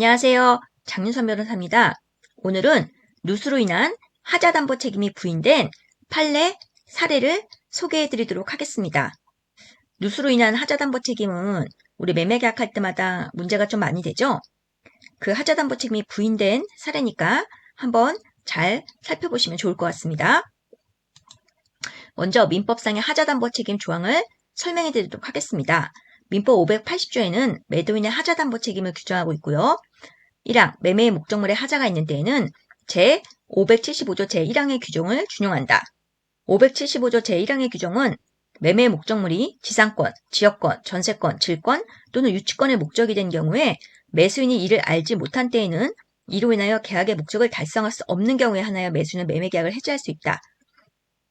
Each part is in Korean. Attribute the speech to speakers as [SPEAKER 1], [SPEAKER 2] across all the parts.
[SPEAKER 1] 안녕하세요. 장윤선 변호사입니다. 오늘은 누수로 인한 하자담보 책임이 부인된 판례 사례를 소개해 드리도록 하겠습니다. 누수로 인한 하자담보 책임은 우리 매매 계약할 때마다 문제가 좀 많이 되죠? 그 하자담보 책임이 부인된 사례니까 한번 잘 살펴보시면 좋을 것 같습니다. 먼저 민법상의 하자담보 책임 조항을 설명해 드리도록 하겠습니다. 민법 580조에는 매도인의 하자담보 책임을 규정하고 있고요. 1항 매매의 목적물에 하자가 있는 때에는 제575조 제1항의 규정을 준용한다. 575조 제1항의 규정은 매매의 목적물이 지상권, 지역권, 전세권, 질권 또는 유치권의 목적이 된 경우에 매수인이 이를 알지 못한 때에는 이로 인하여 계약의 목적을 달성할 수 없는 경우에 한하여 매수인은 매매계약을 해지할 수 있다.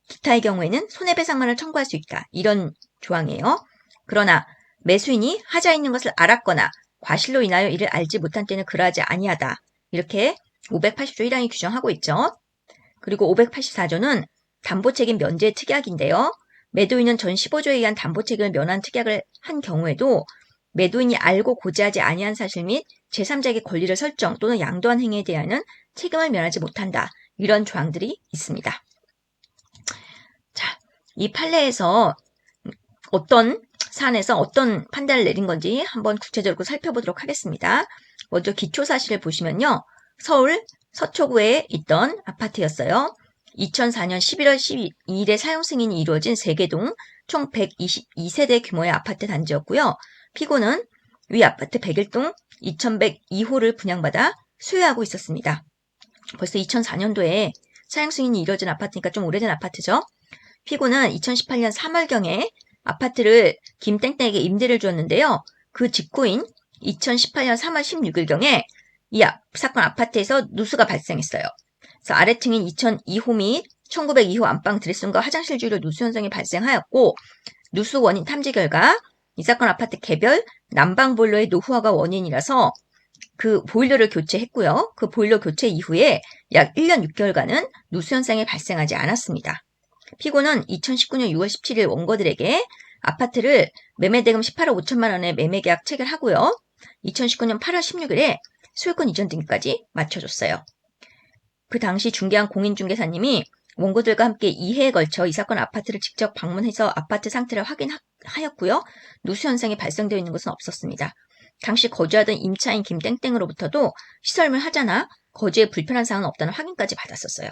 [SPEAKER 1] 기타의 경우에는 손해배상만을 청구할 수 있다. 이런 조항이에요. 그러나 매수인이 하자 있는 것을 알았거나 과실로 인하여 이를 알지 못한 때는 그러하지 아니하다. 이렇게 580조 1항이 규정하고 있죠. 그리고 584조는 담보책임 면제 특약인데요. 매도인은 전 15조에 의한 담보책임을 면한 특약을 한 경우에도 매도인이 알고 고지하지 아니한 사실 및 제3자에게 권리를 설정 또는 양도한 행위에 대하여는 책임을 면하지 못한다. 이런 조항들이 있습니다. 자, 이 판례에서 어떤 사안에서 어떤 판단을 내린 건지 한번 구체적으로 살펴보도록 하겠습니다. 먼저 기초사실을 보시면요. 서울 서초구에 있던 아파트였어요. 2004년 11월 12일에 사용 승인이 이루어진 세개동 총 122세대 규모의 아파트 단지였고요. 피고는 위 아파트 101동 2102호를 분양받아 소유하고 있었습니다. 벌써 2004년도에 사용 승인이 이루어진 아파트니까 좀 오래된 아파트죠. 피고는 2018년 3월경에 아파트를 김땡땡에게 임대를 주었는데요. 그 직후인 2018년 3월 16일경에 이 사건 아파트에서 누수가 발생했어요. 그래서 아래층인 2002호 및 1902호 안방 드레스룸과 화장실 주위로 누수 현상이 발생하였고 누수 원인 탐지 결과 이 사건 아파트 개별 난방 보일러의 노후화가 원인이라서 그 보일러를 교체했고요. 그 보일러 교체 이후에 약 1년 6개월간은 누수 현상이 발생하지 않았습니다. 피고는 2019년 6월 17일 원고들에게 아파트를 매매대금 18억 5천만 원의 매매계약 체결하고요. 2019년 8월 16일에 소유권 이전 등기까지 마쳐줬어요. 그 당시 중개한 공인중개사님이 원고들과 함께 2회에 걸쳐 이 사건 아파트를 직접 방문해서 아파트 상태를 확인하였고요. 누수 현상이 발생되어 있는 것은 없었습니다. 당시 거주하던 임차인 김땡땡으로부터도 시설물 하자나 거주에 불편한 사항은 없다는 확인까지 받았었어요.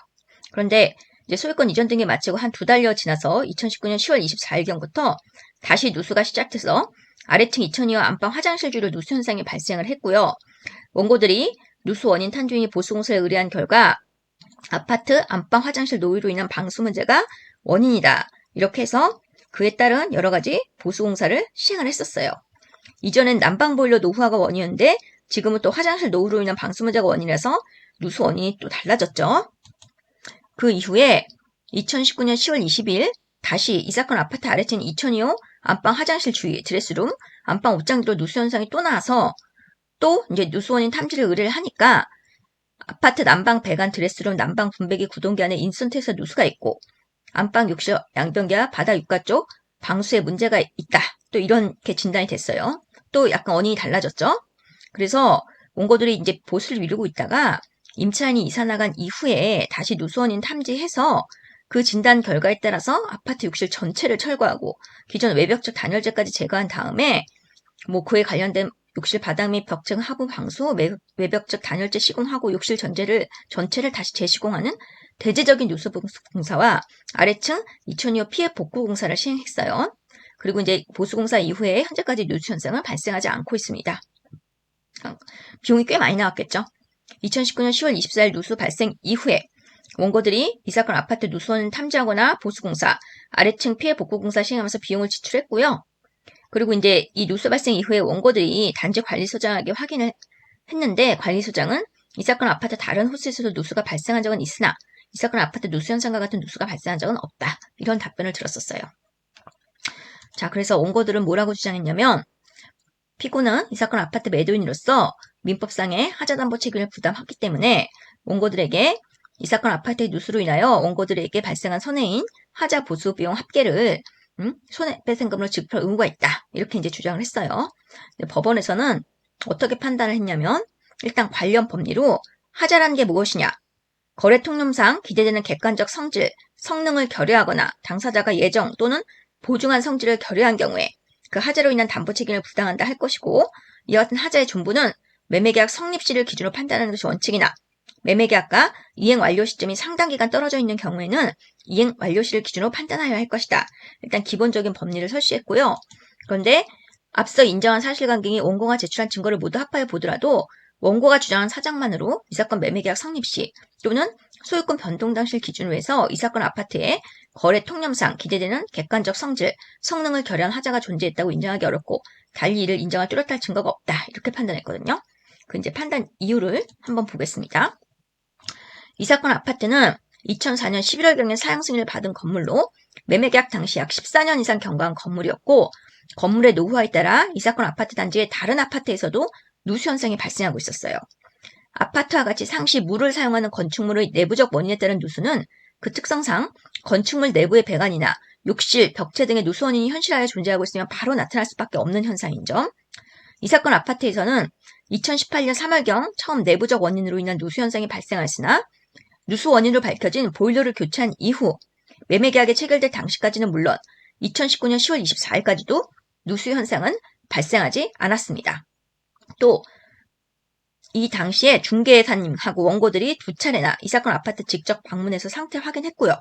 [SPEAKER 1] 그런데 이제 소유권 이전 등기 마치고 한 2달여 지나서 2019년 10월 24일경부터 다시 누수가 시작돼서 아래층 2002호 안방 화장실 주로 누수 현상이 발생을 했고요. 원고들이 누수 원인 탐지인이 보수공사에 의뢰한 결과 아파트 안방 화장실 노후로 인한 방수 문제가 원인이다. 이렇게 해서 그에 따른 여러 가지 보수공사를 시행을 했었어요. 이전엔 난방보일러 노후화가 원인이었는데 지금은 또 화장실 노후로 인한 방수 문제가 원인이라서 누수 원인이 또 달라졌죠. 그 이후에 2019년 10월 20일 다시 이 사건 아파트 아래층 2002호 안방 화장실 주위 드레스룸 안방 옷장으로 누수 현상이 또 나와서 또 이제 누수 원인 탐지를 의뢰를 하니까 아파트 난방 배관 드레스룸 난방 분배기 구동기 안에 인선트에서 누수가 있고 안방 욕실 양변기와 바닥 육가 쪽 방수에 문제가 있다. 또 이렇게 진단이 됐어요. 또 약간 원인이 달라졌죠. 그래서 원고들이 이제 보수를 미루고 있다가 임차인이 이사 나간 이후에 다시 누수 원인 탐지해서 그 진단 결과에 따라서 아파트 욕실 전체를 철거하고 기존 외벽적 단열재까지 제거한 다음에 그에 관련된 욕실 바닥 및 벽층 하부 방수, 외벽적 단열재 시공하고 욕실 전체를 다시 재시공하는 대대적인 누수 공사와 아래층 2002호 피해 복구 공사를 시행했어요. 그리고 이제 보수공사 이후에 현재까지 누수 현상은 발생하지 않고 있습니다. 비용이 꽤 많이 나왔겠죠. 2019년 10월 24일 누수 발생 이후에 원고들이 이 사건 아파트 누수원 탐지하거나 보수공사, 아래층 피해 복구공사 시행하면서 비용을 지출했고요. 그리고 이제 이 누수 발생 이후에 원고들이 단지 관리소장에게 확인을 했는데 관리소장은 이 사건 아파트 다른 호수에서도 누수가 발생한 적은 있으나 이 사건 아파트 누수 현상과 같은 누수가 발생한 적은 없다. 이런 답변을 들었었어요. 자, 그래서 원고들은 뭐라고 주장했냐면 피고는 이 사건 아파트 매도인으로서 민법상의 하자담보 책임을 부담했기 때문에 원고들에게 이 사건 아파트의 누수로 인하여 원고들에게 발생한 손해인 하자 보수 비용 합계를 손해배상금으로 지급할 의무가 있다. 이렇게 이제 주장을 했어요. 법원에서는 어떻게 판단을 했냐면 일단 관련 법리로 하자라는 게 무엇이냐? 거래 통념상 기대되는 객관적 성질, 성능을 결여하거나 당사자가 예정 또는 보증한 성질을 결여한 경우에 그 하자로 인한 담보 책임을 부당한다 할 것이고, 이와 같은 하자의 존부는 매매계약 성립 시를 기준으로 판단하는 것이 원칙이나 매매계약과 이행 완료 시점이 상당 기간 떨어져 있는 경우에는 이행 완료 시를 기준으로 판단하여야 할 것이다. 일단 기본적인 법리를 설치했고요. 그런데 앞서 인정한 사실관계인 원고가 제출한 증거를 모두 합하여 보더라도 원고가 주장한 사정만으로 이 사건 매매계약 성립 시 또는 소유권 변동 당시를 기준으로 해서 이 사건 아파트에 거래 통념상 기대되는 객관적 성질, 성능을 결여한 하자가 존재했다고 인정하기 어렵고 달리 이를 인정할 뚜렷할 증거가 없다. 이렇게 판단했거든요. 그 이제 판단 이유를 한번 보겠습니다. 이 사건 아파트는 2004년 11월경에 사용 승인을 받은 건물로 매매계약 당시 약 14년 이상 경과한 건물이었고, 건물의 노후화에 따라 이 사건 아파트 단지의 다른 아파트에서도 누수 현상이 발생하고 있었어요. 아파트와 같이 상시 물을 사용하는 건축물의 내부적 원인에 따른 누수는 그 특성상 건축물 내부의 배관이나 욕실, 벽체 등의 누수 원인이 현실하여 존재하고 있으면 바로 나타날 수밖에 없는 현상인 점. 이 사건 아파트에서는 2018년 3월경 처음 내부적 원인으로 인한 누수 현상이 발생하였으나 누수 원인으로 밝혀진 보일러를 교체한 이후 매매계약이 체결될 당시까지는 물론 2019년 10월 24일까지도 누수 현상은 발생하지 않았습니다. 또 이 당시에 중개사님하고 원고들이 2차례나 이 사건 아파트 직접 방문해서 상태 확인했고요.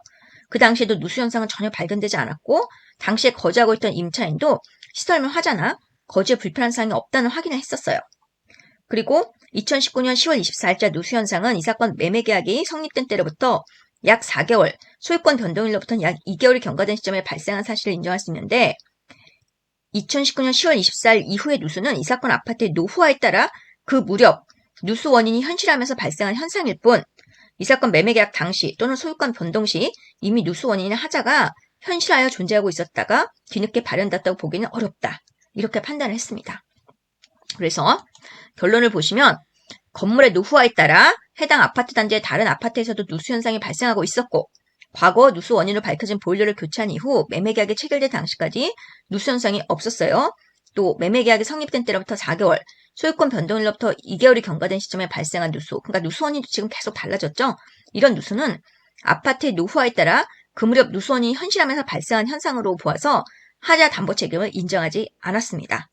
[SPEAKER 1] 그 당시에도 누수 현상은 전혀 발견되지 않았고, 당시에 거주하고 있던 임차인도 시설물 화자나 거주에 불편한 사항이 없다는 확인을 했었어요. 그리고 2019년 10월 24일자 누수 현상은 이 사건 매매계약이 성립된 때로부터 약 4개월, 소유권 변동일로부터는 약 2개월이 경과된 시점에 발생한 사실을 인정할 수 있는데, 2019년 10월 24일 이후의 누수는 이 사건 아파트의 노후화에 따라 그 무렵 누수 원인이 현실하면서 발생한 현상일 뿐, 이 사건 매매계약 당시 또는 소유권 변동 시 이미 누수 원인인 하자가 현실하여 존재하고 있었다가 뒤늦게 발현됐다고 보기는 어렵다. 이렇게 판단을 했습니다. 그래서 결론을 보시면 건물의 노후화에 따라 해당 아파트 단지의 다른 아파트에서도 누수 현상이 발생하고 있었고, 과거 누수 원인으로 밝혀진 보일러를 교체한 이후 매매계약이 체결된 당시까지 누수 현상이 없었어요. 또 매매계약이 성립된 때로부터 4개월, 소유권 변동일로부터 2개월이 경과된 시점에 발생한 누수, 그러니까 누수 원인도 지금 계속 달라졌죠. 이런 누수는 아파트의 노후화에 따라 그 무렵 누수 원인이 현실하면서 발생한 현상으로 보아서 하자 담보 책임을 인정하지 않았습니다.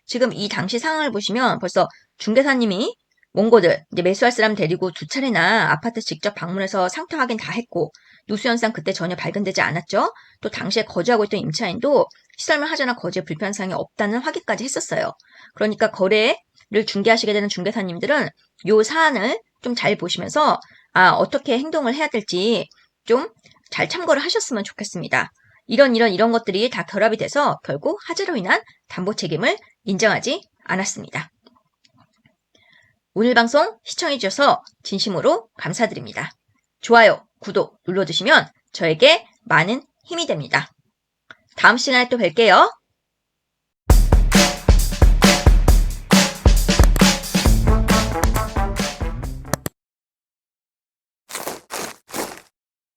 [SPEAKER 1] 지금 이 당시 상황을 보시면 벌써 중개사님이 원고들, 이제 매수할 사람 데리고 2차례나 아파트 직접 방문해서 상태 확인 다 했고, 누수 현상 그때 전혀 발견되지 않았죠. 또 당시에 거주하고 있던 임차인도 시설물 하자나 거주에 불편한 사항이 없다는 확인까지 했었어요. 그러니까 거래를 중개하시게 되는 중개사님들은 이 사안을 좀 잘 보시면서 어떻게 행동을 해야 될지 좀 잘 참고를 하셨으면 좋겠습니다. 이런 것들이 다 결합이 돼서 결국 하자로 인한 담보 책임을 인정하지 않았습니다. 오늘 방송 시청해주셔서 진심으로 감사드립니다. 좋아요, 구독 눌러주시면 저에게 많은 힘이 됩니다. 다음 시간에 또 뵐게요.